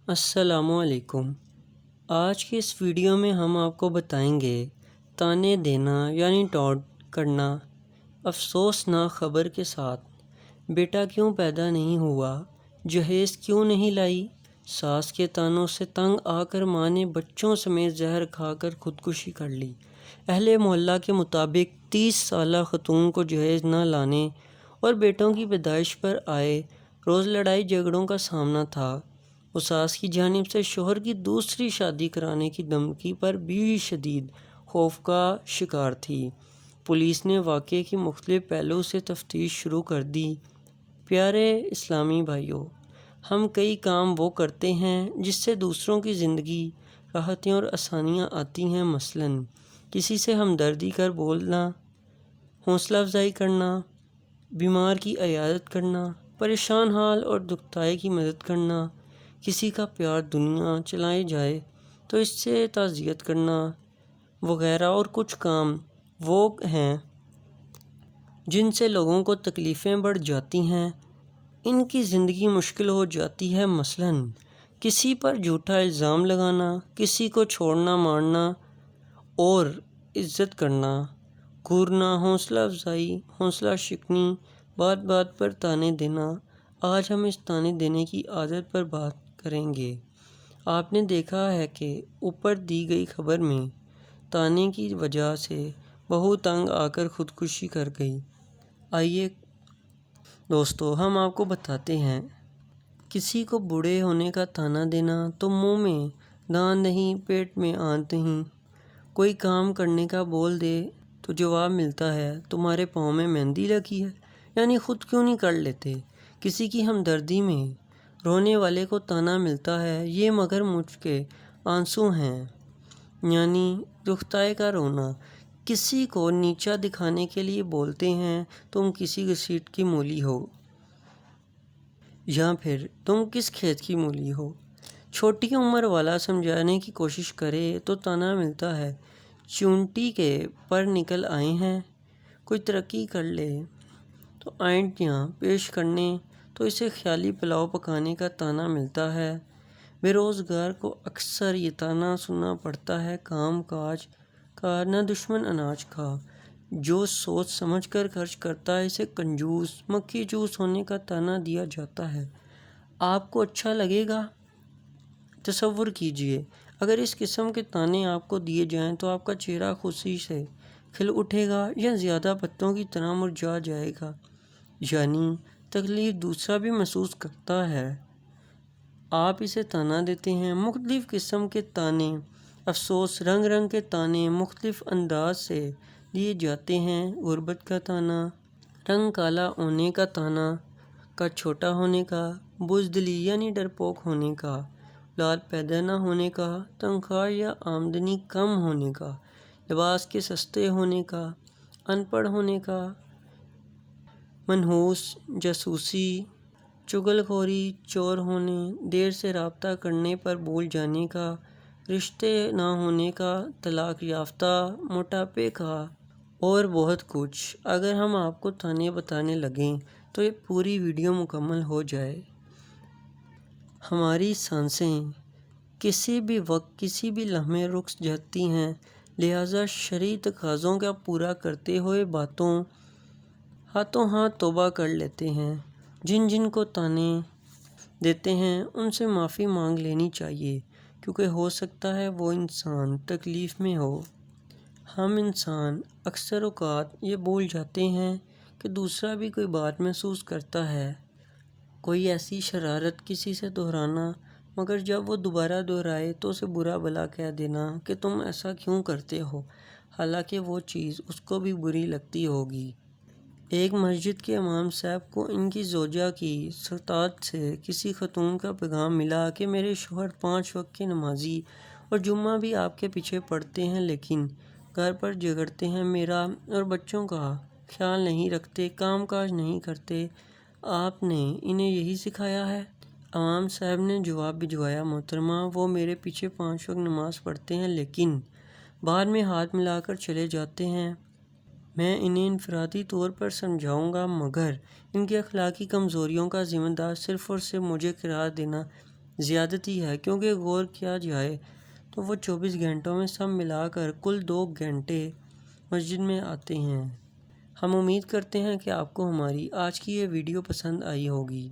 السلام علیکم۔ آج کی اس ویڈیو میں ہم آپ کو بتائیں گے طعنے دینا یعنی ٹانٹ کرنا افسوسناک خبر کے ساتھ۔ بیٹا کیوں پیدا نہیں ہوا؟ جہیز کیوں نہیں لائی؟ ساس کے طعنوں سے تنگ آ کر ماں نے بچوں سمیت زہر کھا کر خودکشی کر لی۔ اہل محلہ کے مطابق 30 سالہ خاتون کو جہیز نہ لانے اور بیٹوں کی پیدائش پر آئے روز لڑائی جھگڑوں کا سامنا تھا۔ وہ ساس کی جانب سے شوہر کی دوسری شادی کرانے کی دھمکی پر بھی شدید خوف کا شکار تھی۔ پولیس نے واقعے کی مختلف پہلو سے تفتیش شروع کر دی۔ پیارے اسلامی بھائیوں، ہم کئی کام وہ کرتے ہیں جس سے دوسروں کی زندگی راحتیں اور آسانیاں آتی ہیں، مثلاً کسی سے ہمدردی کر بولنا، حوصلہ افزائی کرنا، بیمار کی عیادت کرنا، پریشان حال اور دکھتائے کی مدد کرنا، کسی کا پیار دنیا چلائے جائے تو اس سے تعزیت کرنا وغیرہ۔ اور کچھ کام وہ ہیں جن سے لوگوں کو تکلیفیں بڑھ جاتی ہیں، ان کی زندگی مشکل ہو جاتی ہے، مثلاً کسی پر جھوٹا الزام لگانا، کسی کو چھوڑنا مارنا اور عزت کرنا، گھورنا، حوصلہ افزائی، حوصلہ شکنی، بات بات پر طعنے دینا۔ آج ہم اس طعنے دینے کی عادت پر بات کریں گے۔ آپ نے دیکھا ہے کہ اوپر دی گئی خبر میں طعنے کی وجہ سے بہو تنگ آ کر خودکشی کر گئی۔ آئیے دوستو، ہم آپ کو بتاتے ہیں۔ کسی کو بوڑھے ہونے کا طعنہ دینا تو منہ میں دانت نہیں، پیٹ میں آنت نہیں۔ کوئی کام کرنے کا بول دے تو جواب ملتا ہے تمہارے پاؤں میں مہندی لگی ہے، یعنی خود کیوں نہیں کر لیتے۔ کسی کی ہمدردی میں رونے والے کو طعنہ ملتا ہے یہ مگر مجھ کے آنسو ہیں، یعنی دکھتائے کا رونا۔ کسی کو نیچا دکھانے کے لیے بولتے ہیں تم کسی گھسیٹ کی مولی ہو، یا پھر تم کس کھیت کی مولی ہو۔ چھوٹی عمر والا سمجھانے کی کوشش کرے تو طعنہ ملتا ہے چونٹی کے پر نکل آئے ہیں۔ کوئی ترقی کر لے تو آئنٹیاں پیش کرنے تو اسے خیالی پلاؤ پکانے کا طعنہ ملتا ہے۔ بے روزگار کو اکثر یہ طعنہ سننا پڑتا ہے کام کاج کا نہ دشمن اناج کا، جو سوچ سمجھ کر خرچ کرتا ہے اسے کنجوس مکھی چوس ہونے کا طعنہ دیا جاتا ہے۔ آپ کو اچھا لگے گا؟ تصور کیجئے اگر اس قسم کے طعنے آپ کو دیے جائیں تو آپ کا چہرہ خوشی سے کھل اٹھے گا یا زیادہ پتوں کی طرح مرجھا جائے گا؟ یعنی تکلیف دوسرا بھی محسوس کرتا ہے۔ آپ اسے طعنہ دیتے ہیں۔ مختلف قسم کے طعنے افسوس، رنگ رنگ کے طعنے مختلف انداز سے دیے جاتے ہیں۔ غربت کا طعنہ، رنگ کالا ہونے کا طعنہ، قد چھوٹا ہونے کا، بزدلی یعنی ڈرپوک ہونے کا، اولاد پیدا نہ ہونے کا، تنخواہ یا آمدنی کم ہونے کا، لباس کے سستے ہونے کا، ان پڑھ ہونے کا، منحوس، جاسوسی، چغل خوری، چور ہونے، دیر سے رابطہ کرنے پر بھول جانے کا، رشتے نہ ہونے کا، طلاق یافتہ، موٹاپے کا اور بہت کچھ۔ اگر ہم آپ کو طعنے بتانے لگیں تو یہ پوری ویڈیو مکمل ہو جائے۔ ہماری سانسیں کسی بھی وقت کسی بھی لمحے رک جاتی ہیں، لہٰذا شرعی تقاضوں کا پورا کرتے ہوئے ہاتھوں ہاتھ توبہ کر لیتے ہیں۔ جن جن کو طعنے دیتے ہیں ان سے معافی مانگ لینی چاہیے، کیونکہ ہو سکتا ہے وہ انسان تکلیف میں ہو۔ ہم انسان اکثر اوقات یہ بھول جاتے ہیں کہ دوسرا بھی کوئی بات محسوس کرتا ہے، کوئی ایسی شرارت کسی سے دہرانا، مگر جب وہ دوبارہ دہرائے تو اسے برا بھلا کہہ دینا کہ تم ایسا کیوں کرتے ہو، حالانکہ وہ چیز اس کو بھی بری لگتی ہوگی۔ ایک مسجد کے امام صاحب کو ان کی زوجہ کی ستاعت سے کسی خاتون کا پیغام ملا کہ میرے شوہر 5 وقت کے نمازی اور جمعہ بھی آپ کے پیچھے پڑھتے ہیں، لیکن گھر پر جھگڑتے ہیں، میرا اور بچوں کا خیال نہیں رکھتے، کام کاج نہیں کرتے، آپ نے انہیں یہی سکھایا ہے؟ امام صاحب نے جواب بھجوایا، محترمہ وہ میرے پیچھے 5 وقت نماز پڑھتے ہیں لیکن بعد میں ہاتھ ملا کر چلے جاتے ہیں۔ میں انہیں انفرادی طور پر سمجھاؤں گا، مگر ان کی اخلاقی کمزوریوں کا ذمہ دار صرف اور صرف مجھے قرار دینا زیادتی ہے، کیونکہ غور کیا جائے تو وہ 24 گھنٹوں میں سب ملا کر کل 2 گھنٹے مسجد میں آتے ہیں۔ ہم امید کرتے ہیں کہ آپ کو ہماری آج کی یہ ویڈیو پسند آئی ہوگی۔